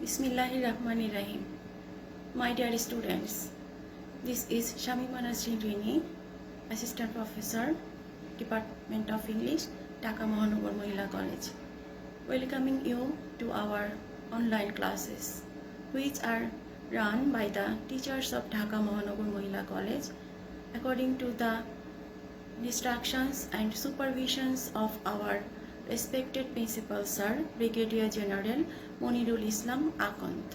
Bismillahirrahmanirrahim. My dear students, this is Shamima Nasrin Rini, Assistant Professor, Department of English, Dhaka Mahanagar Mahila College, welcoming you to our online classes, which are run by the teachers of Dhaka Mahanagar Mahila College according to the instructions and supervisions of our respected Principal Sir, Brigadier General Monirul Islam Akant.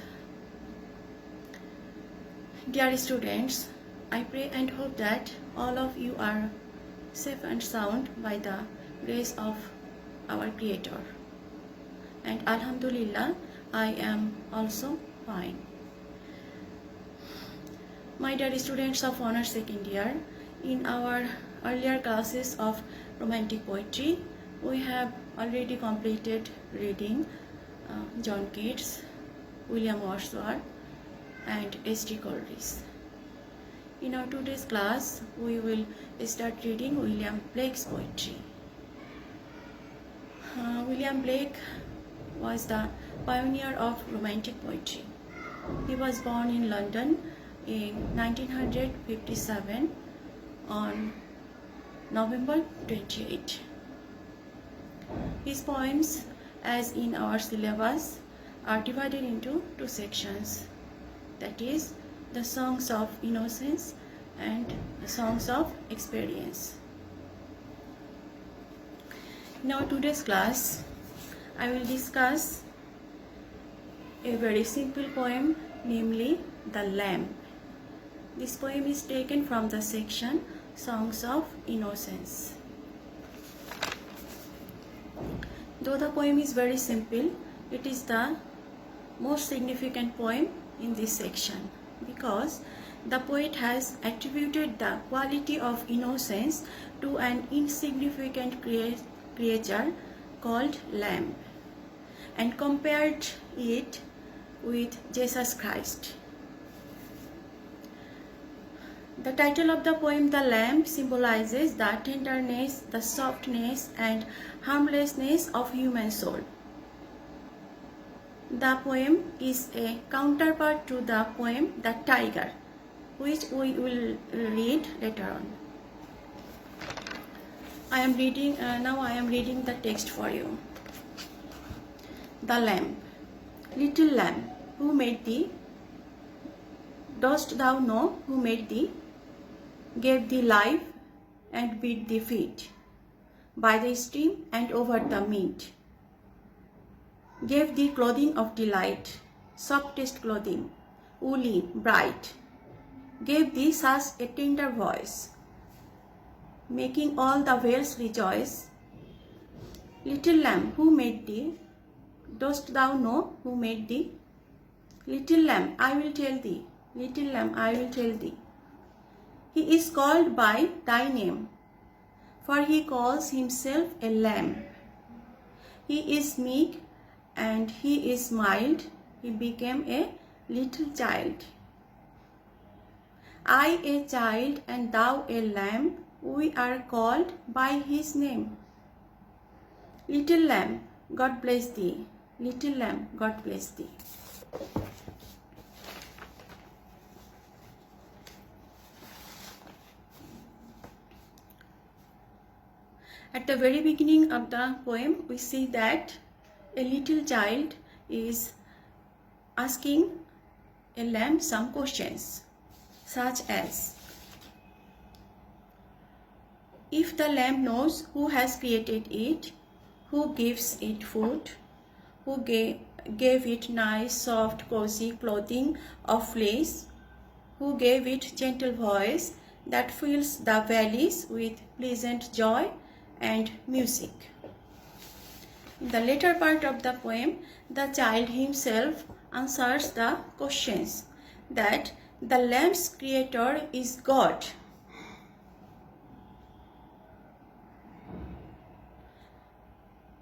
Dear students, I pray and hope that all of you are safe and sound by the grace of our Creator. And Alhamdulillah, I am also fine. My dear students of Honor Second Year, in our earlier classes of romantic poetry, we have already completed reading John Keats, William Wordsworth, and H.G. Coleridge. In our today's class, we will start reading William Blake's poetry. William Blake was the pioneer of romantic poetry. He was born in London in 1957 on November 28. His poems, as in our syllabus, are divided into two sections, that is, the songs of innocence and the songs of experience. In our today's class, I will discuss a very simple poem, namely The Lamb. This poem is taken from the section Songs of Innocence. Though the poem is very simple, it is the most significant poem in this section because the poet has attributed the quality of innocence to an insignificant creature called lamb and compared it with Jesus Christ. The title of the poem, The Lamb, symbolizes the tenderness, the softness, and harmlessness of human soul. The poem is a counterpart to the poem The Tiger, which we will read later on. Now I am reading the text for you. The Lamb. Little lamb, who made thee? Dost thou know who made thee? Gave thee life and beat thee feet by the stream and over the mead. Gave thee clothing of delight, softest clothing, woolly, bright. Gave thee such a tender voice, making all the vales rejoice. Little lamb, who made thee? Dost thou know who made thee? Little lamb, I will tell thee. Little lamb, I will tell thee. He is called by thy name, for he calls himself a lamb. He is meek and he is mild. He became a little child. I a child and thou a lamb, we are called by his name. Little lamb, God bless thee. Little lamb, God bless thee. At the very beginning of the poem, we see that a little child is asking a lamb some questions, such as, if the lamb knows who has created it, who gives it food, who gave it nice, soft, cozy clothing of fleece, who gave it gentle voice that fills the valleys with pleasant joy and music. In the later part of the poem, the child himself answers the questions that the lamb's creator is God.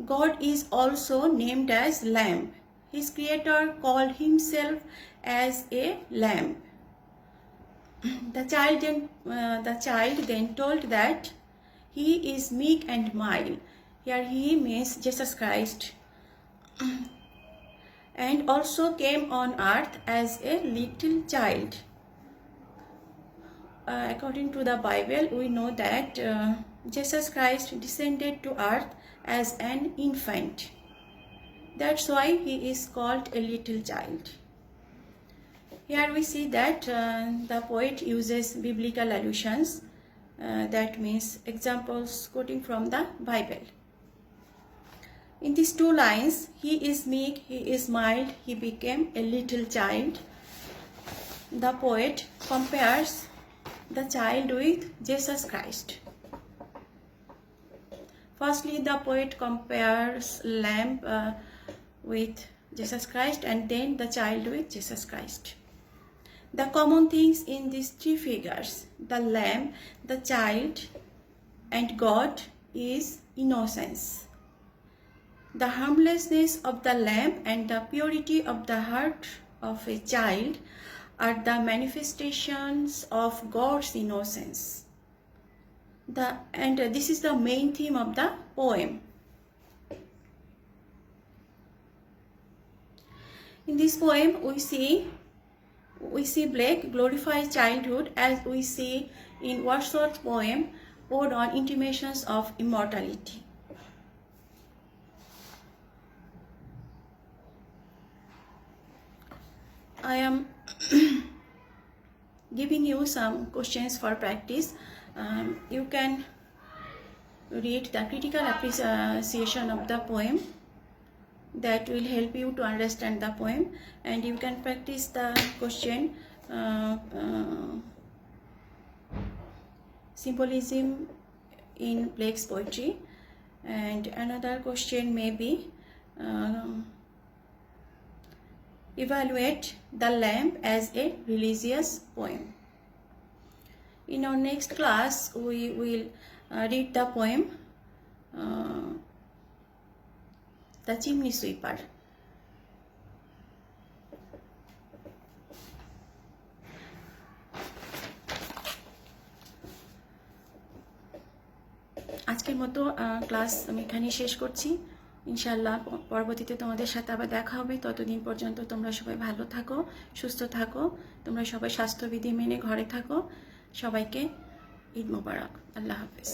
God is also named as Lamb. His creator called himself as a lamb. The child then told that he is meek and mild. Here he means Jesus Christ. and also came on earth as a little child. According to the Bible, we know that Jesus Christ descended to earth as an infant. That's why he is called a little child. Here we see that the poet uses biblical allusions, that means examples quoting from the Bible. In these two lines, he is meek, he is mild, he became a little child. The poet compares the child with Jesus Christ. Firstly, the poet compares lamb with Jesus Christ, and then the child with Jesus Christ. The common things in these three figures, the lamb, the child, and God, is innocence. The harmlessness of the lamb and the purity of the heart of a child are the manifestations of God's innocence. This is the main theme of the poem. In this poem, we see Blake glorify childhood, as we see in Wordsworth's poem Ode on Intimations of Immortality. I am giving you some questions for practice. You can read the critical appreciation of the poem. That will help you to understand the poem, and you can practice the question symbolism in Blake's poetry. And another question may be evaluate the lamb as a religious poem. In our next class, we will read the poem The Chimney Sweeper. আজকের মতো class আমি এখানেই শেষ করছি। ইনশাআল্লাহ পরবর্তীতে তোমাদের সাথে আবার দেখা হবে। ততদিন পর্যন্ত তোমরা সবাই ভালো থাকো, সুস্থ থাকো, তোমরা সবাই স্বাস্থ্যবিধি মেনে ঘরে থাকো। সবাইকে ঈদ মোবারক। আল্লাহ হাফেজ।